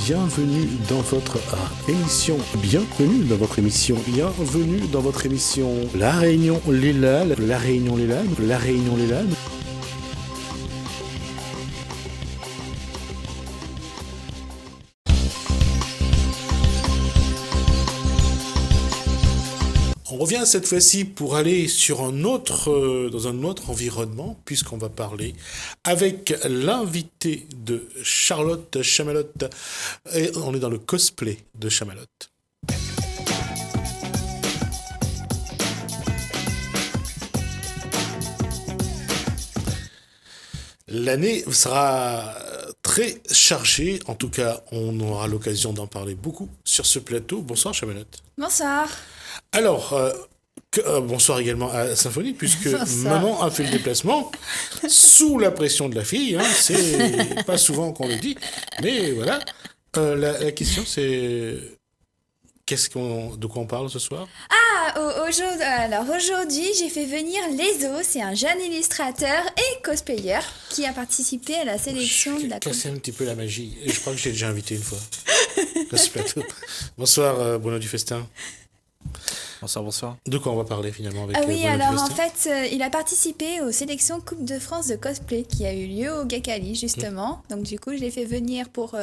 bienvenue dans votre émission. Bienvenue dans votre émission. Bienvenue dans votre émission. La Réunion les LAN. La Réunion les LAN. La Réunion les LAN. On revient cette fois-ci pour aller sur dans un autre environnement, puisqu'on va parler avec l'invité de Charlotte Chamalotte. Et on est dans le cosplay de Chamalotte. L'année sera très chargée. En tout cas, on aura l'occasion d'en parler beaucoup sur ce plateau. Bonsoir Chamalotte. Bonsoir. Alors, bonsoir également à Symphonie, puisque maman a fait le déplacement sous la pression de la fille. Hein, c'est pas souvent qu'on le dit, mais voilà. La question, c'est de quoi on parle ce soir? Aujourd'hui, j'ai fait venir Lezo, c'est un jeune illustrateur et cosplayer qui a participé à la sélection de la... Casser un petit peu la magie. Et je crois que j'ai déjà invité une fois à ce plateau. Bonsoir Bruno Dufestin. Bonsoir. De quoi on va parler finalement avec oui, Bruno alors Dufestin? en fait, il a participé aux sélections Coupe de France de cosplay qui a eu lieu au Gakali justement. Donc du coup, je l'ai fait venir pour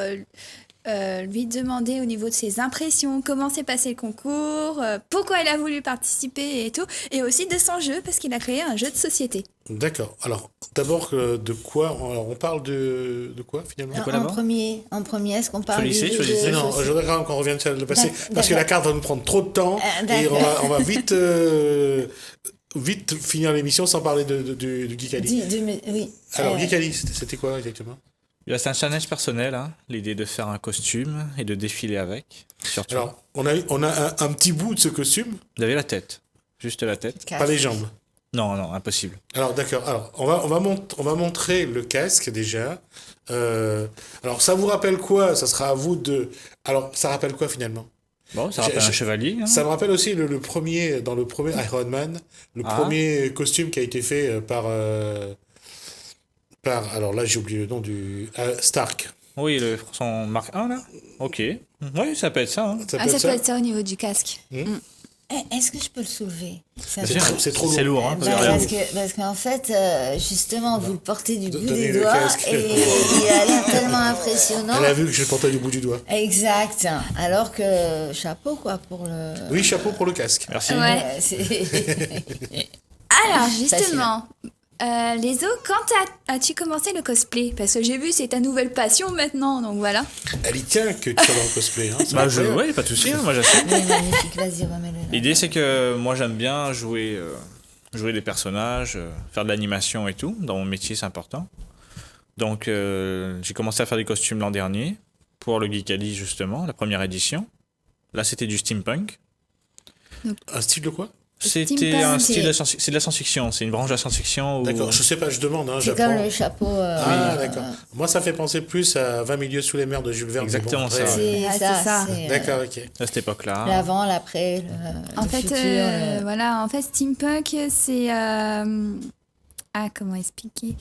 lui demander au niveau de ses impressions, comment s'est passé le concours, pourquoi il a voulu participer et tout, et aussi de son jeu parce qu'il a créé un jeu de société. D'accord. Alors, d'abord, de quoi alors, on parle de quoi finalement? En premier, est-ce qu'on parle Choisissez. Non, je voudrais quand même qu'on revienne sur le passé, parce que la carte va nous prendre trop de temps, et on va vite finir l'émission sans parler du Geekali. Oui. Alors, Geekali, c'était quoi exactement? C'est un challenge personnel, hein, l'idée de faire un costume et de défiler avec. Surtout. Alors, on a un petit bout de ce costume. Vous avez la tête, juste la tête. Pas les jambes. Non, impossible. Alors d'accord. Alors on va montrer le casque déjà. Alors ça vous rappelle quoi? Ça sera à vous de. Alors ça rappelle quoi finalement? Bon, ça rappelle un chevalier. Hein. Ça me rappelle aussi le premier Iron Man, premier costume qui a été fait par. Alors là j'ai oublié le nom du Stark. Oui, son Mark 1 là. Ok. Oui, ça peut être ça. Hein. Ça peut être ça au niveau du casque. Est-ce que je peux le soulever? C'est trop lourd. C'est lourd, hein. Parce qu'en fait, justement, vous le portez du bout des doigts et il a l'air tellement impressionnant. Elle a vu que je le portais du bout du doigt. Exact. Alors que chapeau, quoi, pour le... Oui, chapeau pour le casque. Merci. Ouais. Alors, justement... Lezo, quand as-tu commencé le cosplay? Parce que j'ai vu, c'est ta nouvelle passion maintenant, donc voilà. Elle y tient que tu sois dans le cosplay. Hein, Oui, pas de souci, moi j'assume. Oui, magnifique, vas-y, remets-le là. L'idée, c'est que moi j'aime bien jouer des personnages, faire de l'animation et tout. Dans mon métier, c'est important. Donc, j'ai commencé à faire des costumes l'an dernier pour le Geekali, justement, la première édition. Là, c'était du steampunk. Un style de quoi? C'était un style c'est de la science-fiction, c'est une branche de la science-fiction. Où... D'accord, je sais pas, je demande. Hein, c'est comme le chapeau. D'accord. Moi, ça fait penser plus à 20 milieux sous les mers de Jules Verne. Exactement ça. C'est ça. D'accord, ok. À cette époque-là. L'avant, l'après, en fait, futur, voilà, en fait, steampunk, c'est... comment expliquer?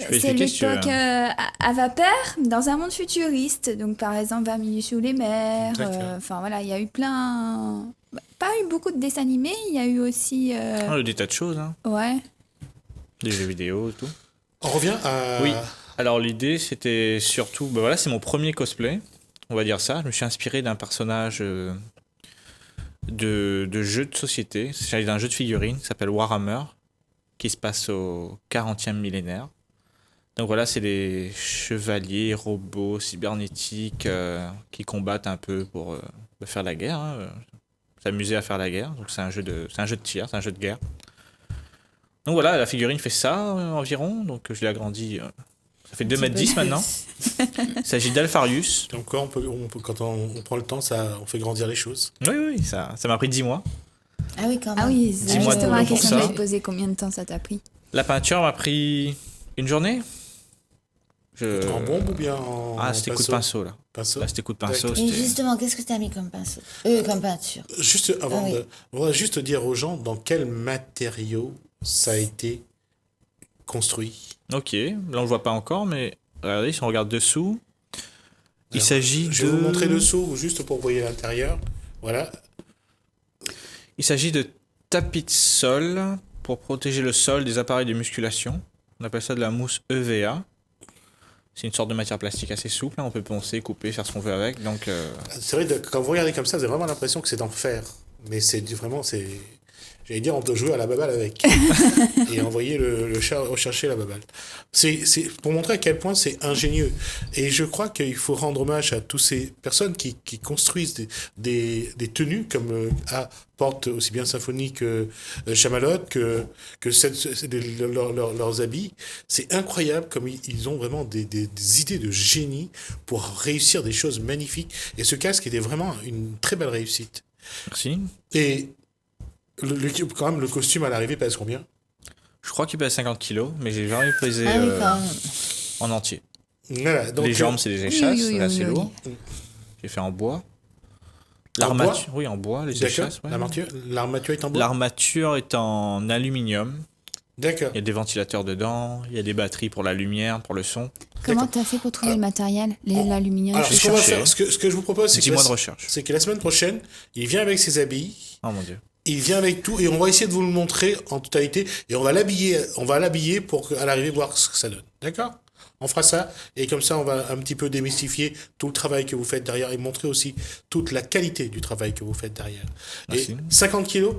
C'est l'époque à vapeur dans un monde futuriste. Donc, par exemple, 20 milieux sous les mers. Enfin, voilà, il y a eu pas eu beaucoup de dessins animés, il y a eu aussi... des tas de choses. Hein. Ouais. Des jeux vidéo et tout. On revient à... Oui. Alors, l'idée, c'était surtout... c'est mon premier cosplay, on va dire ça. Je me suis inspiré d'un personnage de jeu de société. C'est d'un jeu de figurines qui s'appelle Warhammer, qui se passe au 40e millénaire. Donc voilà, c'est des chevaliers, robots, cybernétiques qui combattent un peu pour faire la guerre. Hein. S'amuser à faire la guerre. Donc c'est un jeu de tir, c'est un jeu de guerre. Donc voilà, la figurine fait ça environ. Donc je l'ai agrandi. Ça fait 2,10 m maintenant. Il s'agit d'Alfarius. Donc on peut, quand on prend le temps, on fait grandir les choses. Oui, ça m'a pris 10 mois. Ah oui, quand même. Ah oui, c'est justement la question que je vais poser. Combien de temps ça t'a pris? La peinture m'a pris une journée. En bombe ou bien en c'était coup de pinceau là. Là, c'était coup de pinceau. Et justement, qu'est-ce que tu as mis comme pinceau, comme peinture? Juste avant on va juste dire aux gens dans quel matériau ça a été construit. Ok, là on le voit pas encore, mais regardez, si on regarde dessous, Il s'agit Je vais vous montrer le seau juste pour voir l'intérieur. Voilà. Il s'agit de tapis de sol pour protéger le sol des appareils de musculation. On appelle ça de la mousse EVA. C'est une sorte de matière plastique assez souple. On peut poncer, couper, faire ce qu'on veut avec. Donc, c'est vrai, quand vous regardez comme ça, vous avez vraiment l'impression que c'est en fer. Mais c'est vraiment, j'allais dire, on peut jouer à la baballe avec. Et envoyer le chat rechercher la baballe. C'est pour montrer à quel point c'est ingénieux. Et je crois qu'il faut rendre hommage à toutes ces personnes qui construisent des tenues comme portent aussi bien Symphonie que Chamallow, que leurs habits. C'est incroyable comme ils ont vraiment des idées de génie pour réussir des choses magnifiques. Et ce casque était vraiment une très belle réussite. merci. Et quand même, le costume à l'arrivée pèse combien? Je crois qu'il pèse 50 kilos, mais j'ai jamais pesé Ah oui, quand même. en entier. Voilà, donc, Les jambes, c'est des échasses, c'est assez oui. lourd. J'ai fait en bois. En bois? Oui, en bois, les D'accord. échasses. Ouais. L'armature est en bois? L'armature est en aluminium. D'accord. Il y a des ventilateurs dedans, il y a des batteries pour la lumière, pour le son. Comment t'as fait pour trouver le matériel, l'aluminium? Alors, J'ai ce qu'on va cherché. faire, ce que je vous propose, c'est 10 mois de recherche. c'est que la semaine prochaine, il vient avec ses habits, Oh mon dieu. il vient avec tout, et on va essayer de vous le montrer en totalité, et on va l'habiller pour à l'arrivée voir ce que ça donne. D'accord? On fera ça, et comme ça, on va un petit peu démystifier tout le travail que vous faites derrière, et montrer aussi toute la qualité du travail que vous faites derrière. Merci. Et 50 kilos,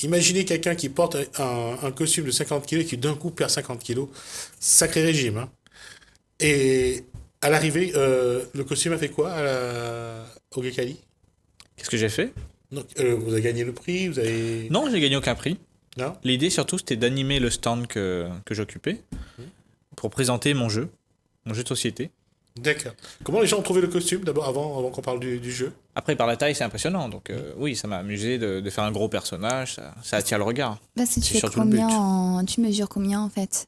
imaginez quelqu'un qui porte un costume de 50 kilos et qui d'un coup perd 50 kilos. Sacré régime. Hein. Et à l'arrivée, le costume a fait quoi au Gekali? Qu'est-ce que j'ai fait? Donc, vous avez gagné le prix, vous avez... Non, j'ai gagné aucun prix. Non? L'idée surtout, c'était d'animer le stand que j'occupais pour présenter mon jeu de société. D'accord. Comment les gens ont trouvé le costume, d'abord, avant qu'on parle du jeu? Après, par la taille, c'est impressionnant. Donc oui, ça m'a amusé de faire un gros personnage. Ça attire le regard. Parce que tu C'est fais surtout le but. tu mesures combien en fait?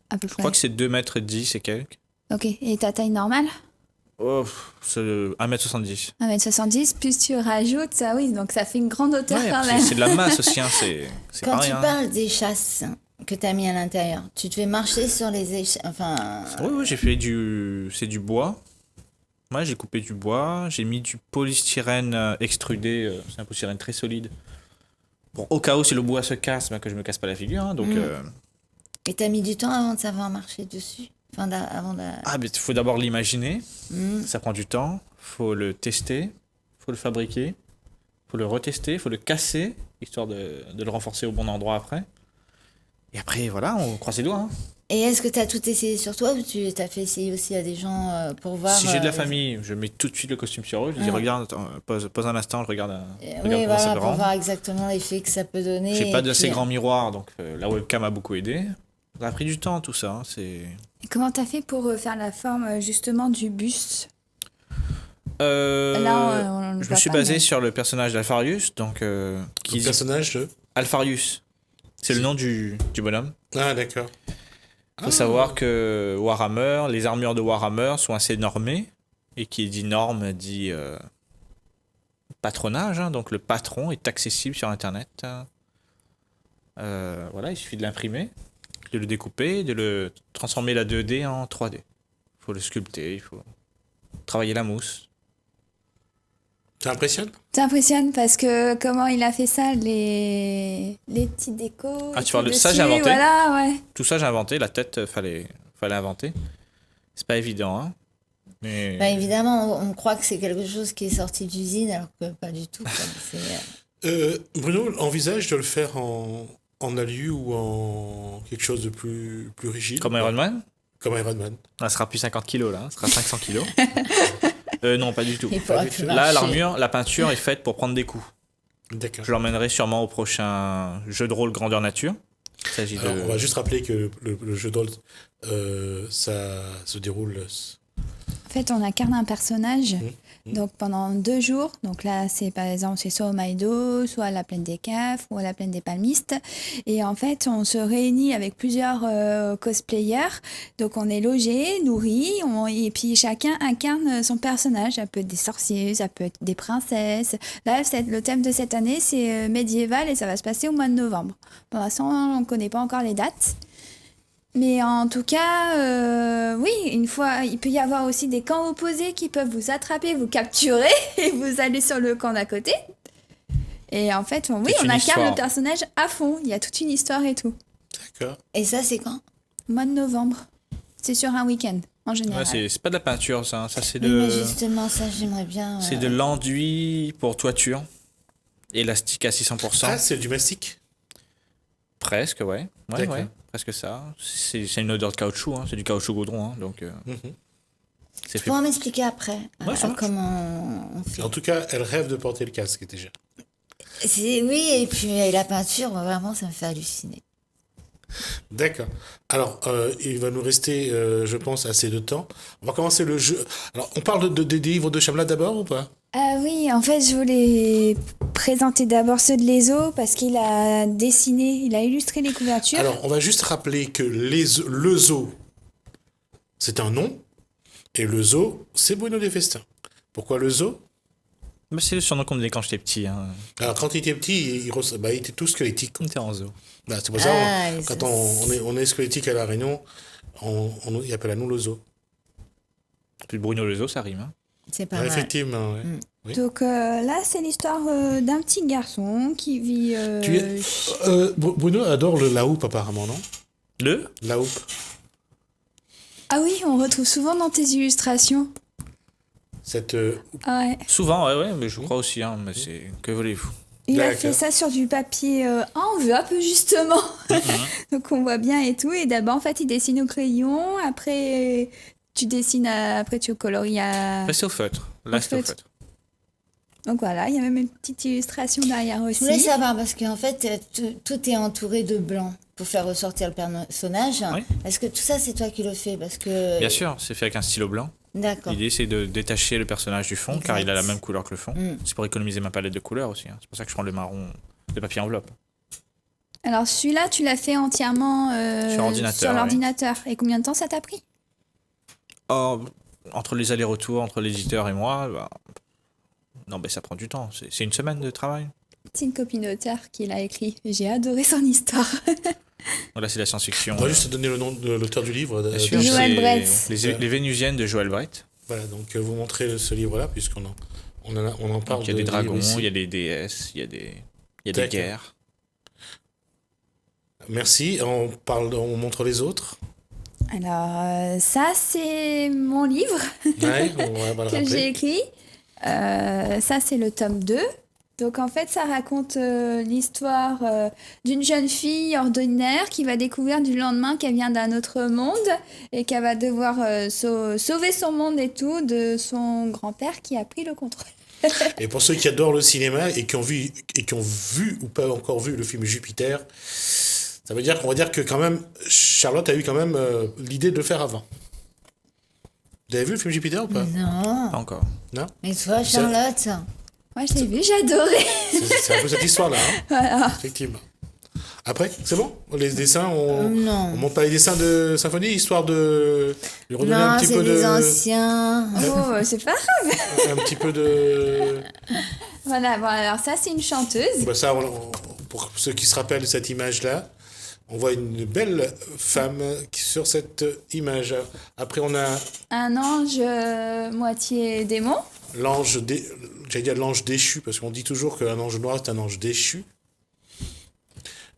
À peu Je près. crois que c'est 2,10 m et quelques. Ok, et ta taille normale? Oh, c'est 1,70 m. 1m70, plus tu rajoutes, ça oui, donc ça fait une grande hauteur quand même. C'est de la masse aussi, hein, c'est Quand pas tu rien. parles des chasses que tu as mis à l'intérieur, tu te fais marcher sur les échelles. Enfin. Oui, j'ai fait c'est du bois. Moi, j'ai coupé du bois, j'ai mis du polystyrène extrudé, c'est un polystyrène très solide. Bon, au cas où si le bois se casse, que je me casse pas la figure. Hein, donc, Et t'as mis du temps avant de savoir marcher dessus. Enfin, avant de. mais il faut d'abord l'imaginer. Ça prend du temps. Faut le tester. Faut le fabriquer. Faut le retester. Faut le casser, histoire de le renforcer au bon endroit après. Et après, voilà, on croise les doigts. Hein. Et est-ce que tu as tout essayé sur toi ou tu t'as fait essayer aussi à des gens pour voir. Si j'ai de la famille, je mets tout de suite le costume sur eux. Je dis, regarde, attends, pose un instant, je regarde. Oui, Regarde comment ça voilà, me pour rend. voir exactement l'effet que ça peut donner. J'ai pas et d'assez puis, grand miroir, donc la webcam a beaucoup aidé. Ça a pris du temps, tout ça. Hein, c'est... Et comment t'as fait pour faire la forme justement du buste? Là, on le je me voit suis pas, basé mais- sur le personnage d'Alpharius, donc Le personnage de... Alpharius. C'est le nom du bonhomme. Ah, d'accord. Il faut savoir que Warhammer, les armures de Warhammer sont assez normées. Et qui dit norme dit patronage. Hein, donc le patron est accessible sur Internet. Voilà, il suffit de l'imprimer, de le découper, de le transformer la 2D en 3D. Il faut le sculpter, il faut travailler la mousse. Ça impressionne? T'impressionnes parce que comment il a fait ça, les petits décos. Ah, tu parles de dessus, ça, j'ai inventé. Voilà, ouais. Tout ça, j'ai inventé. La tête, fallait inventer. C'est pas évident, hein. Mais... Bah, évidemment, on croit que c'est quelque chose qui est sorti d'usine, alors que pas du tout. Quoi. Bruno envisage de le faire en alu ou en quelque chose de plus rigide? Comme Iron Man. Comme Iron Man. Ça sera plus 50 kilos, là. Ça sera 500 kilos. Non, pas du tout. Il pourra du plus tout. Là, marcher. l'armure, la peinture est faite pour prendre des coups. D'accord. Je l'emmènerai sûrement au prochain jeu de rôle grandeur nature. Il s'agit Alors, de... on va juste rappeler que le jeu de rôle, ça se déroule... En fait, on incarne un personnage. Donc pendant 2 jours, donc là c'est par exemple c'est soit au Maïdo, soit à la plaine des Cafres ou à la plaine des Palmistes, et en fait on se réunit avec plusieurs cosplayers, donc on est logé, nourri, et puis chacun incarne son personnage. Ça peut être des sorciers, ça peut être des princesses. Là le thème de cette année c'est médiéval et ça va se passer au mois de novembre. Pour l'instant on ne connaît pas encore les dates. Mais en tout cas, oui, une fois, il peut y avoir aussi des camps opposés qui peuvent vous attraper, vous capturer et vous aller sur le camp d'à côté. Et en fait, oui, C'est on une incarne histoire. le personnage à fond. Il y a toute une histoire et tout. D'accord. Et ça, c'est quand? Mois de novembre. C'est sur un week-end, en général. Ouais, c'est pas de la peinture, ça. Ça, c'est Oui, mais de, justement, ça, j'aimerais bien. c'est de l'enduit pour toiture. Élastique à 600%. Ah, c'est du mastic. Presque, ouais. Ouais, D'accord. ouais. Presque ça. C'est une odeur de caoutchouc, hein. C'est du caoutchouc goudron, hein. Donc, Mhm. c'est Tu fait. pourras m'expliquer après Ouais, ça marche. comment on fait. En tout cas, elle rêve de porter le casque déjà. Oui, et puis la peinture, vraiment, ça me fait halluciner. D'accord. Alors, il va nous rester, je pense, assez de temps. On va commencer le jeu. Alors, on parle des livres de Shyamalan d'abord ou pas? Ah oui, en fait, je voulais présenter d'abord ceux de Lezo parce qu'il a dessiné, il a illustré les couvertures. Alors, on va juste rappeler que le zoo, c'est un nom, et le zoo, c'est Bruno Desfestins. Pourquoi le zoo? Mais c'est le surnom qu'on me donnait quand j'étais petit, hein. Alors, quand il était petit, il était tout squelettique. On était en zoo. Bah, c'est pour ça, Ah, et quand ça, on est squelettique à La Réunion, il appelle à nous le zoo. Puis Bruno le zoo, ça rime, hein. c'est pas Ouais, mal. effectivement, ouais. Oui. Donc là, c'est l'histoire d'un petit garçon qui vit... Bruno adore la houppe apparemment, non? La houppe. Ah oui, on retrouve souvent dans tes illustrations. Cette Ah ouais. Souvent, ouais, mais je crois aussi, hein. Mais c'est. Que voulez-vous? Il a D'accord. fait ça sur du papier enveloppe, justement. Donc on voit bien et tout. Et d'abord, en fait, il dessine au crayon. Après, tu dessines, après tu colories à... Là, c'est au feutre. Là, c'est au feutre. feutre. Donc voilà, il y a même une petite illustration derrière Je voulais aussi. savoir, parce qu'en fait, tout est entouré de blanc pour faire ressortir le personnage. Oui. Est-ce que tout ça, c'est toi qui le fais? Parce que... Bien sûr, c'est fait avec un stylo blanc. D'accord. L'idée, c'est de détacher le personnage du fond, car Exact. il a la même couleur que le fond. Mm. C'est pour économiser ma palette de couleurs aussi, hein. C'est pour ça que je prends le marron de papier enveloppe. Alors celui-là, tu l'as fait entièrement Sur ordinateur, sur ouais. l'ordinateur. Et combien de temps ça t'a pris? Oh, entre les allers-retours, entre l'éditeur et moi, bah, non, mais ça prend du temps. C'est une semaine de travail. C'est une copine d'auteur qui l'a écrit. J'ai adoré son histoire. Voilà, c'est la science-fiction. On va juste donner le nom de l'auteur du livre. Bien sûr, Joël c'est Brett. Les Vénusiennes de Joël Brett. Voilà, donc vous montrez ce livre-là, puisqu'on en parle. Donc, il y a des de dragons, livres ici. il y a des déesses, il y a des D'accord. guerres. Merci. On montre les autres. Alors ça, c'est mon livre Ouais, on va le que j'ai rappeler. écrit. Ça, c'est le tome 2. Donc en fait, ça raconte l'histoire d'une jeune fille ordinaire qui va découvrir du lendemain qu'elle vient d'un autre monde et qu'elle va devoir sauver son monde et tout de son grand-père qui a pris le contrôle. Et pour ceux qui adorent le cinéma et qui ont vu ou pas encore vu le film Jupiter, ça veut dire qu'on va dire que quand même Charlotte a eu quand même l'idée de le faire avant. Vous avez vu le film Jupiter ou pas? Non. Pas encore. Non? Mais toi, Charlotte, Moi, je l'ai vu, j'ai adoré. C'est un peu cette histoire-là, hein, Voilà. effectivement. Après, c'est bon? Les dessins, on non. monte pas les dessins de Symphonie, histoire de lui redonner un Non, petit c'est peu des de... anciens. Oh, c'est pas grave. Un petit peu de... Voilà, bon, alors ça, c'est une chanteuse. Bah ça, pour ceux qui se rappellent de cette image-là, on voit une belle femme sur cette image. Après, on a Un ange moitié démon. j'allais dire l'ange déchu, parce qu'on dit toujours qu'un ange noir, c'est un ange déchu.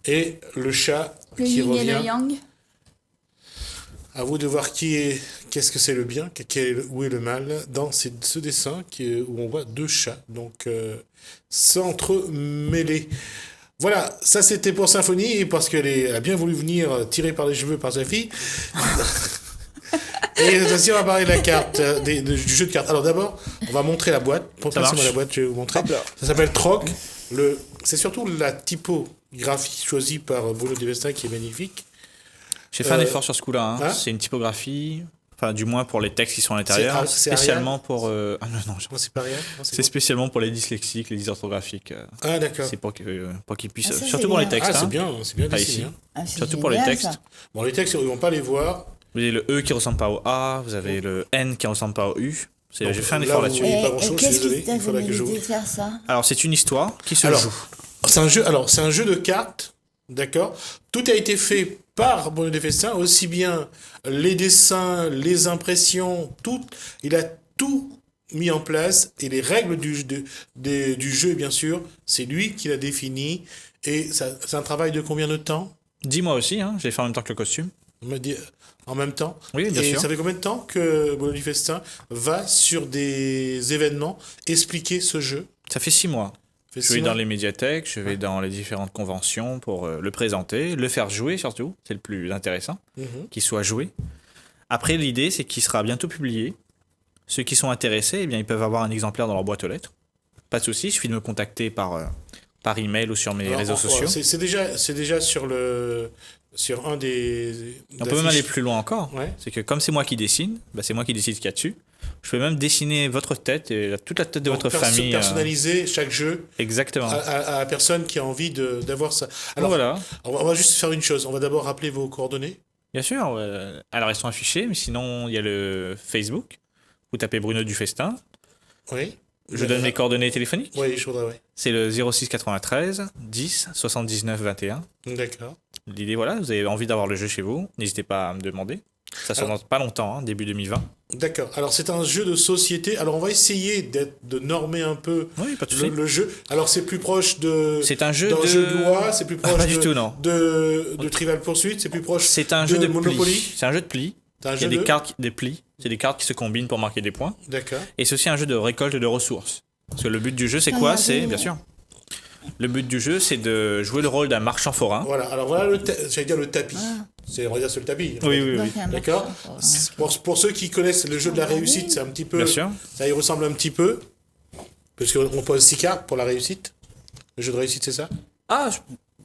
Et le chat Le qui yin et revient. le yang. À vous de voir qu'est-ce que c'est le bien, où est le mal, dans ce dessin où on voit deux chats, donc s'entremêler. Voilà, ça c'était pour Symphonie, et parce qu'elle a bien voulu venir tirer par les cheveux par sa fille. Et aussi, on va parler de la carte, du jeu de cartes. Alors d'abord, on va montrer la boîte. Passez-moi marche. la boîte, je vais vous montrer. Ça s'appelle Troc. C'est surtout la typographie choisie par Bruno Desfestins qui est magnifique. J'ai fait un effort sur ce coup-là, hein. hein C'est une typographie, enfin du moins pour les textes qui sont à l'intérieur, c'est spécialement pour... Ah non, Non, c'est pas rien. Non, c'est quoi spécialement pour les dyslexiques, les dysorthographiques. Ah d'accord. C'est pour qu'ils puissent... Ah, ça, surtout c'est pour les bien. textes. Ah, hein. c'est bien Pas dessiné. ici. Hein. Ah, c'est Surtout pour les génial, textes. ça. Bon, les textes, ils vont pas les voir. Vous avez le E qui ressemble pas au A, vous avez le N qui ressemble pas au U. Donc, J'ai fait un là, effort vous là-dessus. voyez pas Et grand-chose, je suis qu'est-ce désolé, qui t'a il faudrait donné que je l'idée vous... de faire ça? Alors c'est une histoire qui se Alors, joue. c'est un jeu de cartes, d'accord. Tout a été fait par Bruno Desfestins, aussi bien les dessins, les impressions, tout. Il a tout mis en place et les règles du jeu, bien sûr, c'est lui qui l'a défini. Et c'est un travail de combien de temps? 10 mois aussi, hein, j'ai fait en même temps que le costume. On m'a dit en même temps. Oui, bien sûr. Et ça fait combien de temps que Bruno Desfestins va sur des événements expliquer ce jeu? Ça fait 6 mois. Je vais dans les médiathèques, je vais dans les différentes conventions pour le présenter, le faire jouer surtout, c'est le plus intéressant, qu'il soit joué. Après, l'idée, c'est qu'il sera bientôt publié. Ceux qui sont intéressés, eh bien, ils peuvent avoir un exemplaire dans leur boîte aux lettres. Pas de souci, il suffit de me contacter par email ou sur mes réseaux sociaux. C'est déjà sur un des... On peut même aller plus loin encore. Ouais. C'est que comme c'est moi qui dessine, c'est moi qui décide ce qu'il y a dessus. Je peux même dessiner votre tête et toute la tête de votre famille. Personnaliser chaque jeu. Exactement. À la personne qui a envie d'avoir ça. Alors, voilà. On va juste faire une chose. On va d'abord rappeler vos coordonnées. Bien sûr. Alors, elles sont affichées, mais sinon, il y a le Facebook. Vous tapez Bruno Desfestins. Oui. Je donne mes coordonnées téléphoniques. Oui, je voudrais, oui. C'est le 06 93 10 79 21. D'accord. L'idée, voilà, vous avez envie d'avoir le jeu chez vous, n'hésitez pas à me demander. Ça sort dans pas longtemps, hein, début 2020. D'accord. Alors, c'est un jeu de société. Alors, on va essayer de normer un peu le jeu. Alors, c'est plus proche c'est un jeu jeu de loi, c'est plus proche pas du tout, non. de Trivial Pursuit, c'est plus proche c'est un jeu de Monopoly. Pli. C'est un jeu de pli. Il y a des plis. C'est des cartes qui se combinent pour marquer des points. D'accord. Et c'est aussi un jeu de récolte de ressources. Parce que le but du jeu, c'est quoi? C'est, bien sûr, le but du jeu, c'est de jouer le rôle d'un marchand forain. Voilà, alors voilà, j'allais dire le tapis. On va dire c'est le tapis. Oui. D'accord. Pour ceux qui connaissent le jeu de la réussite, c'est un petit peu... Bien sûr. Ça y ressemble un petit peu. Parce qu'on pose 6 cartes pour la réussite. Le jeu de réussite, c'est ça?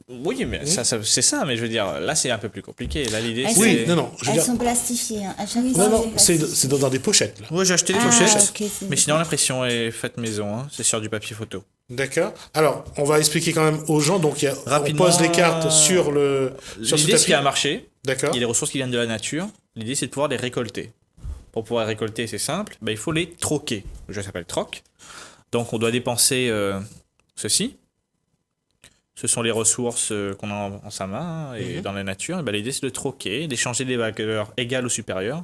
Oui, mais c'est ça, mais je veux dire, là, c'est un peu plus compliqué. Là, l'idée, c'est... Oui, non. Elles sont plastifiées. Hein. À chaque fois, non, c'est dans des pochettes. Là. Oui, j'ai acheté des pochettes. Okay, mais sinon, l'impression est faite maison. Hein. C'est sur du papier photo. D'accord. Alors, on va expliquer quand même aux gens. Donc, on pose les cartes sur ce tapis. L'idée, c'est qu'il y a un marché. D'accord. Il y a des ressources qui viennent de la nature. L'idée, c'est de pouvoir les récolter. Pour pouvoir les récolter, c'est simple. Il faut les troquer. Le jeu s'appelle troc. Donc, on doit dépenser ceci. Ce sont les ressources qu'on a en sa main et dans la nature. Et l'idée, c'est de troquer, d'échanger des valeurs égales ou supérieures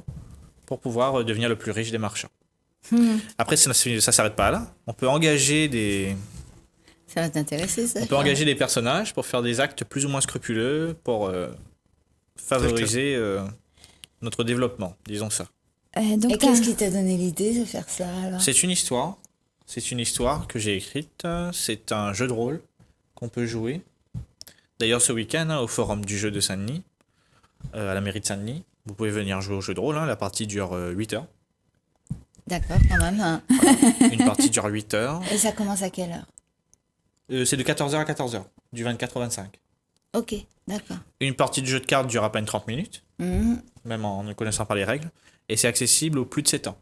pour pouvoir devenir le plus riche des marchands. Après, ça ne s'arrête pas là. On peut engager Ça va t'intéresser, ça. On peut engager des personnages pour faire des actes plus ou moins scrupuleux pour favoriser notre développement, disons ça. Donc et qu'est-ce qui t'a donné l'idée de faire ça, alors? C'est une histoire. C'est une histoire que j'ai écrite. C'est un jeu de rôle qu'on peut jouer. D'ailleurs, ce week-end, au forum du jeu de Saint-Denis, à la mairie de Saint-Denis, vous pouvez venir jouer au jeu de rôle. La partie dure 8 heures. D'accord, quand même. Hein. Voilà. Une partie dure 8 heures. Et ça commence à quelle heure? C'est de 14h à 14h, du 24 au 25. Ok, d'accord. Une partie de jeu de cartes dure à peine 30 minutes, même en ne connaissant pas les règles. Et c'est accessible aux plus de 7 ans.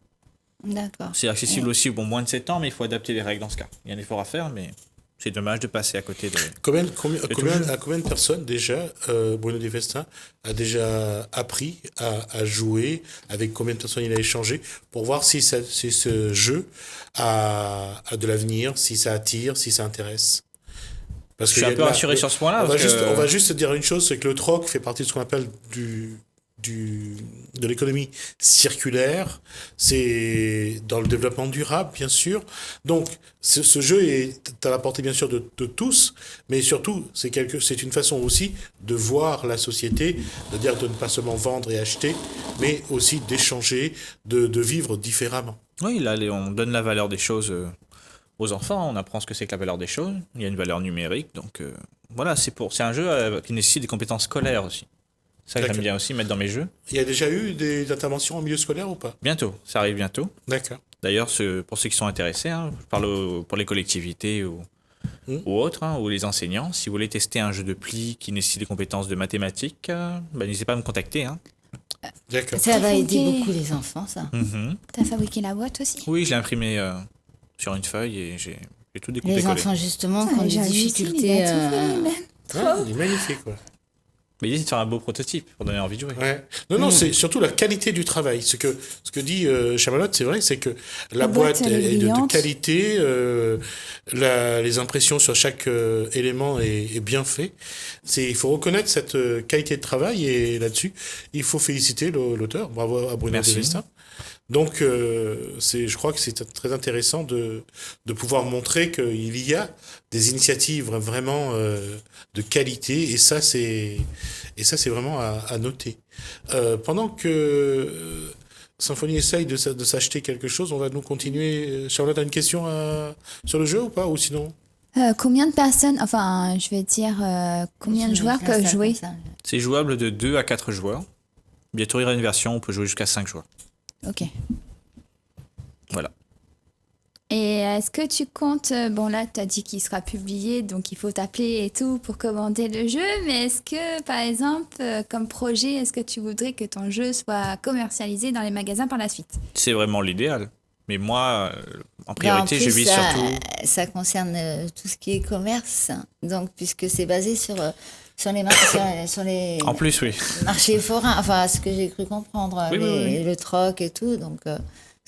D'accord. C'est accessible aussi aux moins de 7 ans, mais il faut adapter les règles dans ce cas. Il y a un effort à faire, mais c'est dommage de passer à côté de... Combien de personnes déjà Bruno Desfestins a déjà appris à jouer, avec combien de personnes il a échangé, pour voir si ce jeu a de l'avenir, si ça attire, si ça intéresse? Parce que je suis un peu rassuré sur ce point-là. On va juste dire une chose, c'est que le troc fait partie de ce qu'on appelle de l'économie circulaire, c'est dans le développement durable, bien sûr. Donc, ce jeu est à la portée, bien sûr, de tous, mais surtout, c'est une façon aussi de voir la société, c'est-à-dire de ne pas seulement vendre et acheter, mais aussi d'échanger, de vivre différemment. Oui, là, on donne la valeur des choses aux enfants, on apprend ce que c'est que la valeur des choses, il y a une valeur numérique, donc voilà, c'est un jeu qui nécessite des compétences scolaires aussi. Ça, j'aime bien aussi mettre dans mes jeux. Il y a déjà eu des interventions en milieu scolaire ou pas? Bientôt, ça arrive bientôt. D'accord. D'ailleurs, pour ceux qui sont intéressés, je parle pour les collectivités ou autres, ou les enseignants, si vous voulez tester un jeu de pli qui nécessite des compétences de mathématiques, n'hésitez pas à me contacter. D'accord. Ça va aider beaucoup les enfants, ça. T'as fabriqué la boîte aussi? Oui, je l'ai imprimé sur une feuille et j'ai tout découpé. Les enfants, justement, qui ont des difficultés... Il est magnifique, quoi. Mais l'idée, c'est de faire un beau prototype pour donner envie de jouer. Ouais. Non, c'est surtout la qualité du travail. Ce que dit Chamalot, c'est vrai, c'est que la La boîte, boîte elle est est de brillante. qualité, les impressions sur chaque élément est bien fait. Il faut reconnaître cette qualité de travail et là-dessus, il faut féliciter l'auteur. Bravo à Bruno Merci. Devestin. Donc, je crois que c'est très intéressant de pouvoir montrer qu'il y a des initiatives vraiment de qualité, et ça, c'est vraiment à noter. Pendant que Symphonie essaye de s'acheter quelque chose, on va nous continuer. Charlotte a une question sur le jeu ou pas, ou sinon? Combien de personnes, enfin, je vais dire, combien de joueurs peuvent jouer? C'est jouable de 2 à 4 joueurs. Bientôt, il y aura une version où on peut jouer jusqu'à 5 joueurs. Ok. Voilà. Et est-ce que tu comptes, bon là tu as dit qu'il sera publié, donc il faut t'appeler et tout pour commander le jeu, mais est-ce que par exemple, comme projet, est-ce que tu voudrais que ton jeu soit commercialisé dans les magasins par la suite? C'est vraiment l'idéal. Mais moi, en En priorité, je plus, vis ça, surtout... ça concerne tout ce qui est commerce, donc puisque c'est basé sur sur les En plus, oui. marchés forains, enfin ce que j'ai cru comprendre, Oui, oui. le troc et tout, donc ce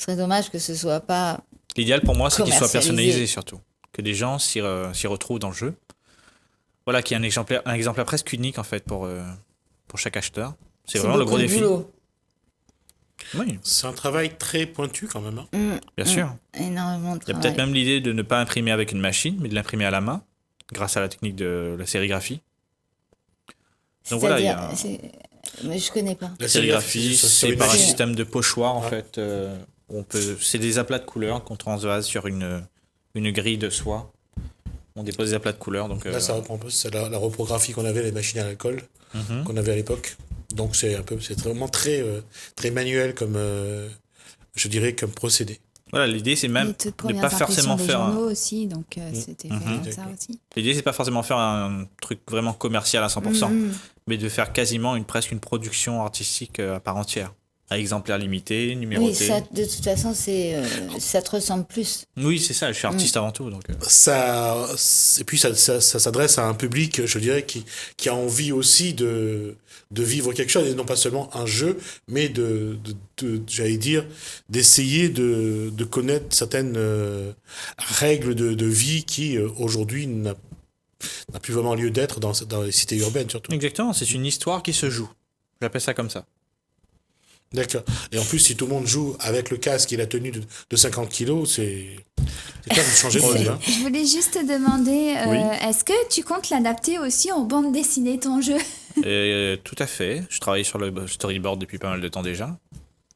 serait dommage que ce soit pas... L'idéal pour moi, c'est qu'il soit Commercialisé. personnalisé surtout. Que des gens s'y retrouvent dans le jeu. Voilà, qu'il y ait un exemplaire presque unique en fait pour chaque acheteur. C'est vraiment le beaucoup gros de défi. boulot. Oui, C'est un travail très pointu quand même. Hein. bien sûr. Énormément de Il y a travail. peut-être même l'idée de ne pas imprimer avec une machine, mais de l'imprimer à la main, grâce à la technique de la sérigraphie. Donc voilà, il y a... Mais je connais pas. La Sérigraphie, sur c'est une par un machine. système de pochoir en Ouais. fait. C'est des aplats de couleurs qu'on transvase sur une grille de soie. On dépose des aplats de couleurs. Donc, Là, ça reprend un peu, c'est la reprographie qu'on avait, les machines à l'alcool, mhm. qu'on avait à l'époque. Donc c'est vraiment très manuel comme, je dirais, comme procédé. Voilà, l'idée c'est Les même toutes ne premières pas impressions forcément des faire journaux aussi, donc c'était fait Mhm. comme ça aussi. L'idée c'est pas forcément faire un truc vraiment commercial à 100%, mais de faire quasiment presque une production artistique à part entière. À exemplaires limités, numérotés. Oui, ça, de toute façon, ça te ressemble plus. Oui, c'est ça, je suis artiste avant tout. Donc, Et puis ça s'adresse à un public, je dirais, qui a envie aussi de vivre quelque chose, et non pas seulement un jeu, mais j'allais dire, d'essayer de connaître certaines règles de vie qui, aujourd'hui, n'a plus vraiment lieu d'être dans les cités urbaines, surtout. Exactement, c'est une histoire qui se joue. J'appelle ça comme ça. D'accord. Et en plus, si tout le monde joue avec le casque et la tenue de 50 kilos, c'est clair de changer de vie. Hein. Je voulais juste te demander, Oui. est-ce que tu comptes l'adapter aussi en bande dessinée, ton jeu? Tout à fait. Je travaille sur le storyboard depuis pas mal de temps déjà.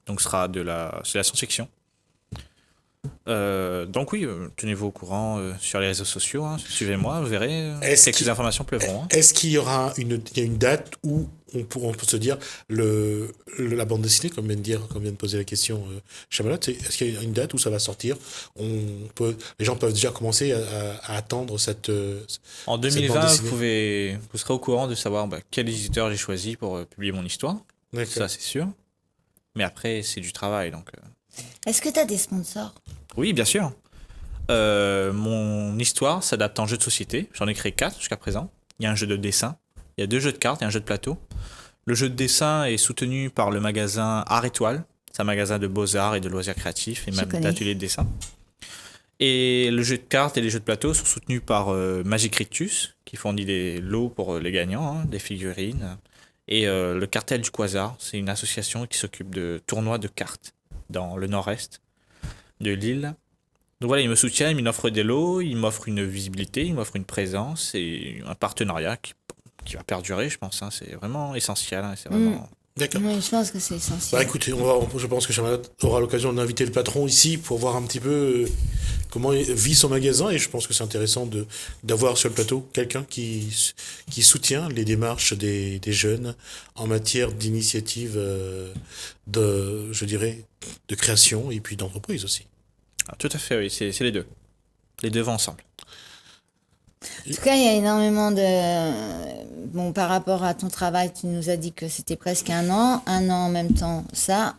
Donc, c'est de la science-fiction. Donc oui, tenez-vous au courant sur les réseaux sociaux. Hein. Suivez-moi, vous verrez. Quelques informations pleuront. Hein. Est-ce qu'il y aura il y a une date où on peut se dire la bande dessinée, comme vient de poser la question Chamalot, est-ce qu'il y a une date où ça va sortir? Les gens peuvent déjà commencer à attendre cette En cette 2020, bande dessinée. vous serez au courant de savoir quel éditeur j'ai choisi pour publier mon histoire. D'accord. Ça, c'est sûr. Mais après, c'est du travail. Donc, Est-ce que tu as des sponsors? oui, bien sûr. Mon histoire s'adapte en jeu de société. J'en ai créé 4 jusqu'à présent. Il y a un jeu de dessin, il y a 2 jeux de cartes et un jeu de plateau. Le jeu de dessin est soutenu par le magasin Art Étoile. C'est un magasin de beaux-arts et de loisirs créatifs et Je même connais. d'ateliers de dessin. Et le jeu de cartes et les jeux de plateau sont soutenus par Magic Rictus, qui fournit des lots pour les gagnants, hein, des figurines. Et le Cartel du Quasar, c'est une association qui s'occupe de tournois de cartes dans le nord-est de l'île. Donc voilà, ils me soutiennent, ils m'offrent des lots, ils m'offrent une visibilité, ils m'offrent une présence et un partenariat qui va perdurer, je pense. Hein. C'est vraiment essentiel. Hein. C'est vraiment... D'accord. Oui, je pense que c'est essentiel. Bah écoutez, je pense que Chamalot aura l'occasion d'inviter le patron ici pour voir un petit peu comment il vit son magasin, et je pense que c'est intéressant d'avoir sur le plateau quelqu'un qui soutient les démarches des jeunes en matière d'initiative je dirais, de création et puis d'entreprise aussi. Ah, tout à fait, oui, c'est les deux. Les deux vont ensemble. En tout cas, il y a énormément de... Bon, par rapport à ton travail, tu nous as dit que c'était presque un an en même temps, ça.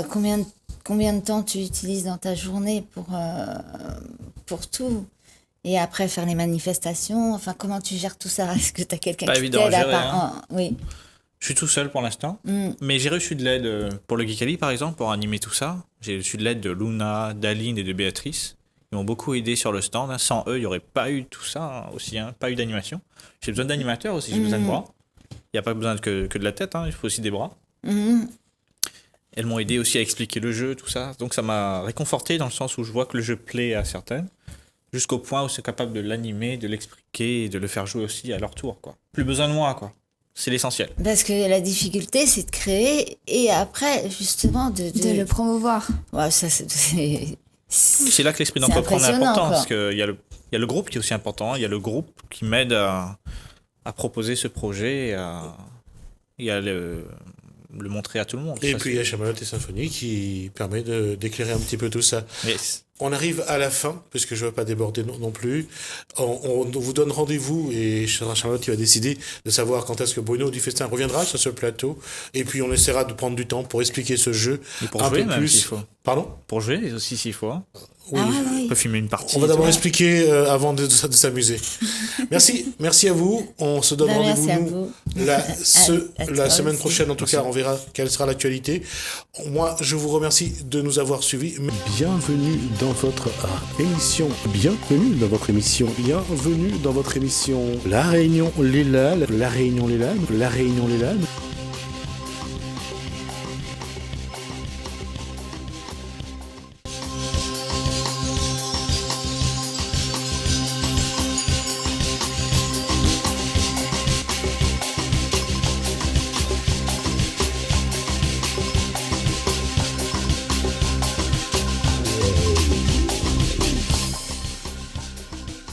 Combien de temps tu utilises dans ta journée pour tout? et après faire les manifestations. Enfin, comment tu gères tout ça? Est-ce que tu as quelqu'un Pas qui évident à t'aide gérer, hein. Oui. Je suis tout seul pour l'instant, mais j'ai reçu de l'aide pour le Geekali par exemple, pour animer tout ça. J'ai reçu de l'aide de Luna, d'Aline et de Béatrice. Ils m'ont beaucoup aidé sur le stand. Sans eux, il n'y aurait pas eu tout ça aussi, pas eu d'animation. J'ai besoin d'animateurs aussi, j'ai besoin de bras. Il n'y a pas besoin que de la tête, il faut aussi des bras. Elles m'ont aidé aussi à expliquer le jeu, tout ça. Donc ça m'a réconforté dans le sens où je vois que le jeu plaît à certaines, jusqu'au point où c'est capable de l'animer, de l'expliquer et de le faire jouer aussi à leur tour, quoi. Plus besoin de moi, quoi. C'est l'essentiel. Parce que la difficulté, c'est de créer et après, justement, de le promouvoir. Ouais, C'est là que l'esprit C'est d'entrepreneur est impressionnant, important, quoi. parce qu'il y a le groupe qui est aussi important, il y a le groupe qui m'aide à proposer ce projet et à le montrer à tout le monde. Et Ça, puis il y a Chamallow et Symphonie qui permet d'éclairer un petit peu tout ça. Yes. On arrive à la fin, puisque je ne veux pas déborder non plus. On vous donne rendez-vous et Charlotte qui va décider de savoir quand est-ce que Bruno du Festin reviendra sur ce plateau. Et puis on essaiera de prendre du temps pour expliquer ce jeu Et pour un jouer peu même, plus. s'il faut. Pardon? Pour jouer aussi s'il faut. Oui. On peut filmer une partie. On va d'abord tu vois. expliquer avant de s'amuser. Merci à vous. On se donne rendez-vous merci à nous vous. la semaine aussi. prochaine. En tout cas, on verra quelle sera l'actualité. Moi, je vous remercie de nous avoir suivis. Bienvenue dans votre émission. Bienvenue dans votre émission. Bienvenue dans votre émission. La Réunion, les LAL. La Réunion, les LAL. La Réunion, les LAL.